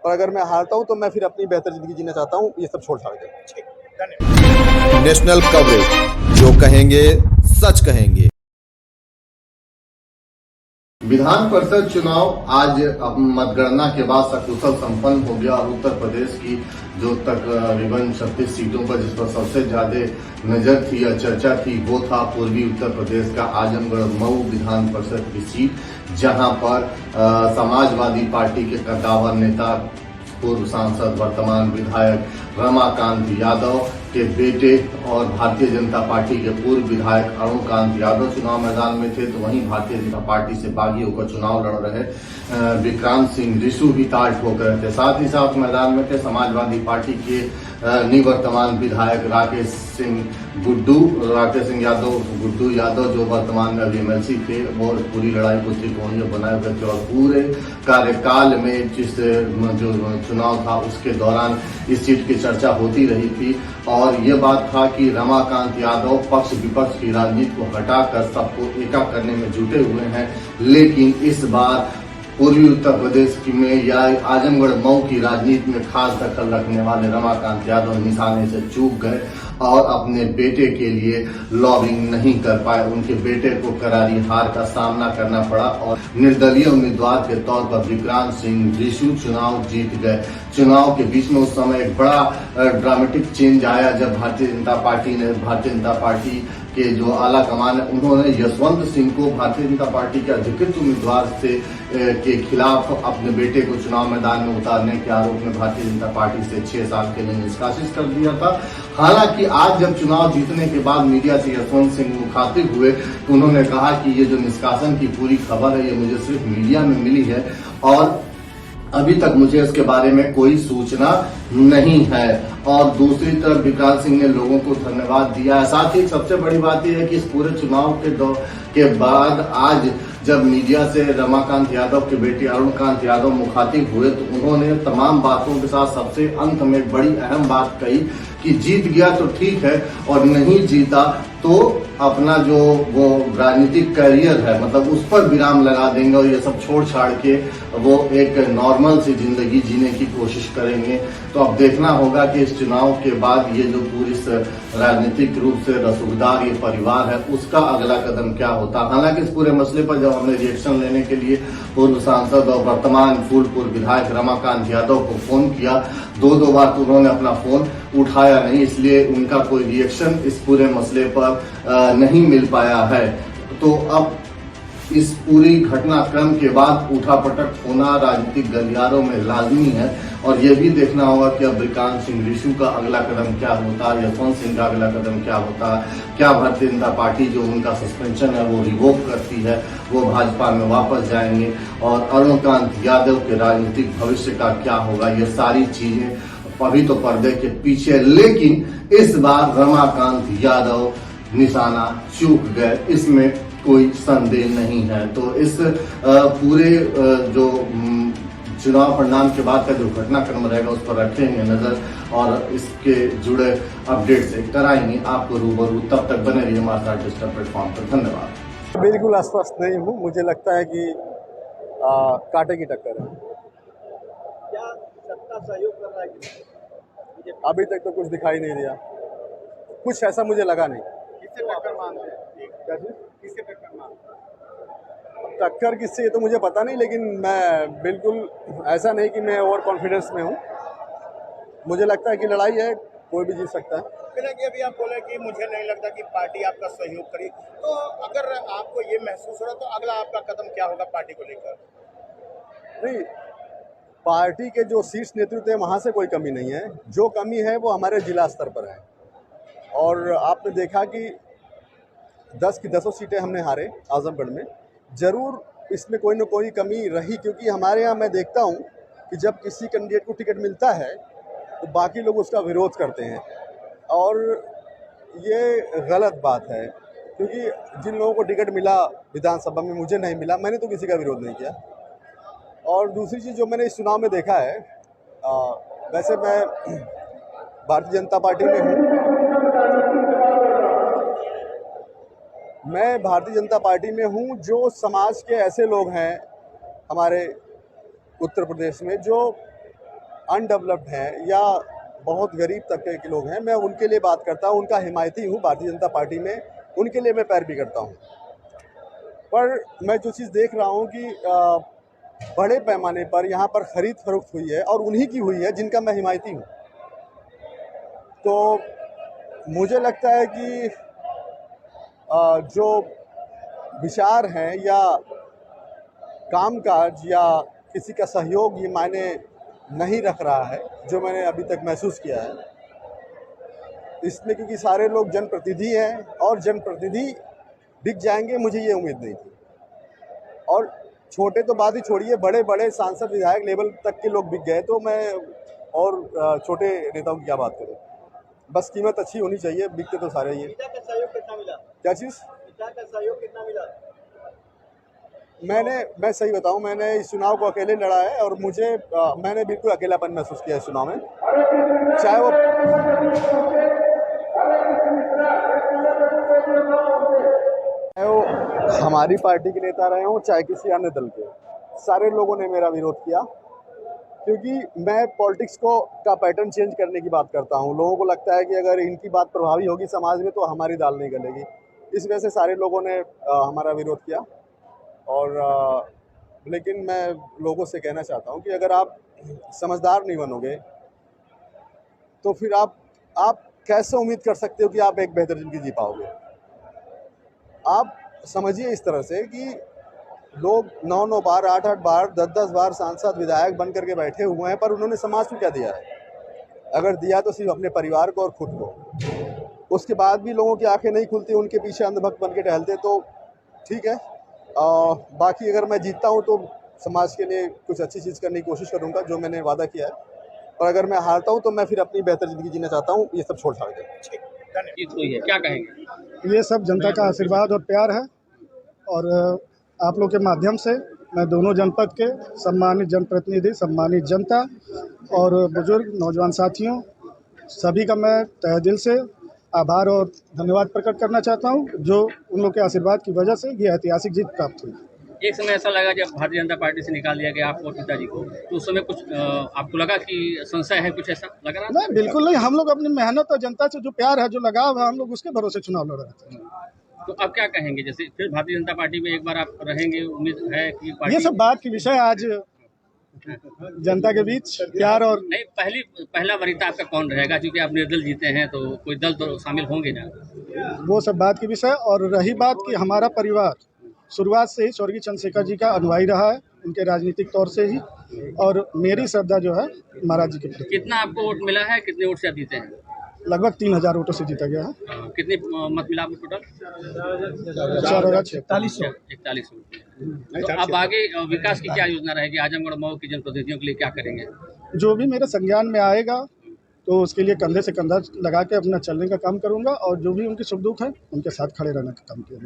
और अगर मैं हारता हूँ तो मैं फिर अपनी बेहतर ज़िंदगी जीना चाहता हूँ, ये सब छोड़ छाड़ के। धन्यवाद। नेशनल कवरेज, जो कहेंगे सच कहेंगे। विधान परिषद चुनाव आज मतगणना के बाद सकुशल संपन्न हो गया और उत्तर प्रदेश की जो तकरीबन 36 सीटों पर जिस पर सबसे ज्यादा नजर थी या चर्चा थी वो था पूर्वी उत्तर प्रदेश का आजमगढ़ मऊ विधान परिषद की सीट, जहां पर समाजवादी पार्टी के कद्दावर नेता पूर्व सांसद वर्तमान विधायक रमाकांत यादव के बेटे और भारतीय जनता पार्टी के पूर्व विधायक अरुणकांत यादव चुनाव मैदान में थे, तो वहीं भारतीय जनता पार्टी से बागी होकर चुनाव लड़ रहे विक्रांत सिंह रिशु भी ताल ठोक रहे थे। साथ ही साथ मैदान में थे समाजवादी पार्टी के निवर्तमान विधायक राकेश सिंह गुड्डू यादव जो वर्तमान में एमएलसी थे। वो पूरी लड़ाई को त्रिकोणीय बनाए हुए थे और पूरे कार्यकाल में जिस जो चुनाव था उसके दौरान इस सीट की चर्चा होती रही थी और ये बात था कि रमाकांत यादव पक्ष विपक्ष की राजनीति को हटाकर सबको एका करने में जुटे हुए हैं, लेकिन इस बार पूर्वी उत्तर प्रदेश में या आजमगढ़ मऊ की राजनीति में खास दखल रखने वाले रमाकांत यादव निशाने से चूक गए और अपने बेटे के लिए लॉबिंग नहीं कर पाए। उनके बेटे को करारी हार का सामना करना पड़ा और निर्दलीय उम्मीदवार के तौर पर विक्रांत सिंह रिशु चुनाव जीत गए। चुनाव के बीच में उस समय एक बड़ा ड्रामेटिक चेंज आया जब भारतीय जनता पार्टी के जो आला कमान है उन्होंने यशवंत सिंह को भारतीय जनता पार्टी के अधिकृत उम्मीदवार के खिलाफ अपने बेटे को चुनाव मैदान में उतारने के आरोप में भारतीय जनता पार्टी से 6 साल के लिए निष्कासित कर दिया था। हालांकि आज जब चुनाव जीतने के बाद मीडिया से यशवंत सिंह मुखातिब हुए तो उन्होंने कहा कि ये जो निष्कासन की पूरी खबर है ये मुझे सिर्फ मीडिया में मिली है और अभी तक मुझे इसके बारे में कोई सूचना नहीं है। और दूसरी तरफ विक्रांत सिंह ने लोगों को धन्यवाद दिया है। साथ ही सबसे बड़ी बात यह है कि इस पूरे चुनाव के बाद आज जब मीडिया से रमाकांत यादव के बेटे अरुणकांत यादव मुखातिब हुए तो उन्होंने तमाम बातों के साथ सबसे अंत में बड़ी अहम बात कही कि जीत गया तो ठीक है और नहीं जीता तो अपना जो वो राजनीतिक करियर है मतलब उस पर विराम लगा देंगे और ये सब छोड़ छाड़ के वो एक नॉर्मल सी जिंदगी जीने की कोशिश करेंगे। तो अब देखना होगा कि इस चुनाव के बाद ये जो पूरी राजनीतिक रूप से रसूखदार ये परिवार है उसका अगला कदम क्या होता। हालांकि इस पूरे मसले पर जब हमने रिएक्शन लेने के लिए पूर्व सांसद और वर्तमान फूलपुर विधायक रमाकांत यादव को फोन किया, दो बार तो उन्होंने अपना फोन उठाया नहीं, इसलिए उनका कोई रिएक्शन इस पूरे मसले पर नहीं मिल पाया है। तो अब इस पूरी घटनाक्रम के बाद उठापटक होना राजनीतिक गलियारों में लाजमी है और ये भी देखना होगा कि अब विक्रांत सिंह रिशु का अगला कदम क्या होता है, यशवंत सिंह का अगला कदम क्या होता है। क्या भारतीय जनता पार्टी जो उनका सस्पेंशन है वो रिवोक करती है, वो भाजपा में वापस जाएंगे और अरुणकांत यादव के राजनीतिक भविष्य का क्या होगा, ये सारी चीजें अभी तो पर्दे के पीछे। लेकिन इस बार रमाकांत यादव निशाना चूक गए, इसमें कोई संदेह नहीं है। तो इस पूरे जो चुनाव परिणाम के बाद का जो घटनाक्रम रहेगा उस पर रखेंगे नजर और इसके जुड़े अपडेट से कराएंगे आपको रूबरू। तब तक बने रहिए हमारे साथ डिजिटल प्लेटफॉर्म पर। धन्यवाद। बिल्कुल आश्वस्त नहीं हूँ, मुझे लगता है कि कांटे की टक्कर है। क्या सत्ता सहयोग कर रहा है कि अभी तक तो कुछ दिखाई नहीं दिया, कुछ ऐसा मुझे लगा नहीं। किससे टक्कर मानते हैं? किससे टक्कर मानते हैं? टक्कर किससे ये तो मुझे पता नहीं, लेकिन मैं बिल्कुल ऐसा नहीं कि मैं ओवर कॉन्फिडेंस में हूँ। मुझे लगता है कि लड़ाई है, कोई भी जीत सकता है। फिर अभी आप बोले कि मुझे नहीं लगता कि पार्टी आपका सहयोग करी, तो अगर आपको ये महसूस हो रहा तो अगला आपका कदम क्या होगा पार्टी को लेकर? नहीं, पार्टी के जो शीर्ष नेतृत्व है वहाँ से कोई कमी नहीं है, जो कमी है वो हमारे जिला स्तर पर है। और आपने देखा कि 10 की 10 सीटें हमने हारे आजमगढ़ में। ज़रूर इसमें कोई ना कोई कमी रही, क्योंकि हमारे यहाँ मैं देखता हूँ कि जब किसी कैंडिडेट को टिकट मिलता है तो बाकी लोग उसका विरोध करते हैं और ये गलत बात है, क्योंकि जिन लोगों को टिकट मिला विधानसभा में, मुझे नहीं मिला, मैंने तो किसी का विरोध नहीं किया। और दूसरी चीज़ जो मैंने इस चुनाव में देखा है, वैसे मैं भारतीय जनता पार्टी में हूँ, मैं भारतीय जनता पार्टी में हूँ। जो समाज के ऐसे लोग हैं हमारे उत्तर प्रदेश में जो अनडेवलप्ड हैं या बहुत गरीब तबके के लोग हैं, मैं उनके लिए बात करता हूँ, उनका हिमायती हूँ भारतीय जनता पार्टी में, उनके लिए मैं पैरवी करता हूँ। पर मैं जो चीज़ देख रहा हूँ कि बड़े पैमाने पर यहाँ पर ख़रीद फरोख्त हुई है और उन्हीं की हुई है जिनका मैं हिमायती हूँ। तो मुझे लगता है कि जो विचार हैं या कामकाज या किसी का सहयोग ये मायने नहीं रख रहा है, जो मैंने अभी तक महसूस किया है इसमें, क्योंकि सारे लोग जनप्रतिनिधि हैं और जनप्रतिनिधि बिक जाएंगे, मुझे ये उम्मीद नहीं थी। और छोटे तो बात ही छोड़िए, बड़े बड़े सांसद विधायक लेवल तक के लोग बिक गए, तो मैं और छोटे नेताओं की क्या बात करूं। बस कीमत अच्छी होनी चाहिए, बिकते तो सारे ही हैं। पिता का सहयोग कितना मिला? क्या चीज़? पिता का सहयोग कितना मिला? मैं सही बताऊं, मैंने इस चुनाव को अकेले लड़ा है और मैंने बिल्कुल अकेलापन महसूस किया इस चुनाव में, चाहे वो हमारी पार्टी के नेता रहे हों चाहे किसी अन्य दल के। सारे लोगों ने मेरा विरोध किया, क्योंकि मैं पॉलिटिक्स का पैटर्न चेंज करने की बात करता हूं। लोगों को लगता है कि अगर इनकी बात प्रभावी होगी समाज में तो हमारी दाल नहीं गलेगी। इस वजह से सारे लोगों ने हमारा विरोध किया। और लेकिन मैं लोगों से कहना चाहता हूं कि अगर आप समझदार नहीं बनोगे तो फिर आप कैसे उम्मीद कर सकते हो कि आप एक बेहतर ज़िंदगी जी पाओगे। आप समझिए इस तरह से कि लोग 9-9 बार, 8-8 बार, 10-10 बार सांसद विधायक बन करके बैठे हुए हैं, पर उन्होंने समाज को क्या दिया है? अगर दिया तो सिर्फ अपने परिवार को और खुद को। उसके बाद भी लोगों की आंखें नहीं खुलती, उनके पीछे अंधभक्त बन के टहलते, तो ठीक है। बाकी अगर मैं जीतता हूं तो समाज के लिए कुछ अच्छी चीज़ करने की कोशिश करूंगा, जो मैंने वादा किया है। और अगर मैं हारता हूं तो मैं फिर अपनी बेहतर ज़िंदगी जीना चाहता हूं, ये सब छोड़ छाड़ के। जीत हुई है, क्या कहेंगे? ये सब जनता का आशीर्वाद और प्यार है, और आप लोग के माध्यम से मैं दोनों जनपद के सम्मानित जनप्रतिनिधि, सम्मानित जनता और बुजुर्ग नौजवान साथियों सभी का मैं तहे दिल से आभार और धन्यवाद प्रकट करना चाहता हूं, जो उन लोग के आशीर्वाद की वजह से ये ऐतिहासिक जीत प्राप्त हुई। एक समय ऐसा लगा जब भारतीय जनता पार्टी से निकाल दिया गया आपको और पिताजी को, तो उस समय कुछ आपको लगा कि संशय है, कुछ ऐसा लग रहा था? नहीं, बिल्कुल नहीं। हम लोग अपनी मेहनत और जनता से जो प्यार है, जो लगाव है, हम लोग उसके भरोसे चुनाव लड़ रहे थे। तो अब क्या कहेंगे, जैसे फिर भारतीय जनता पार्टी में एक बार आप रहेंगे, उम्मीद है कि पार्टी... ये सब बात की विषय आज जनता के बीच प्यार और नहीं, पहला वरीयता आपका कौन रहेगा, क्योंकि आप निर्दल जीते हैं, तो कोई दल तो शामिल होंगे ना? वो सब बात की विषय। और रही बात कि हमारा परिवार शुरुआत से ही स्वर्गीय चंद्रशेखर जी का अनुयायी रहा है, उनके राजनीतिक तौर से ही, और मेरी श्रद्धा जो है महाराज जी के प्रति। कितना आपको वोट मिला है, कितने वोट से आप जीते हैं? लगभग 3000 वोटों से जीता गया है। कितने मत मिला आपको टोटल? 4100। तो अब आगे विकास की क्या योजना रहेगी? आजमगढ़ मऊ की जनप्रतिनिधियों के लिए क्या करेंगे? जो भी मेरे संज्ञान में आएगा तो उसके लिए कंधे से कंधा लगा के अपना चलने का काम करूंगा, और जो भी उनके सुख दुख है उनके साथ खड़े रहने का काम किया।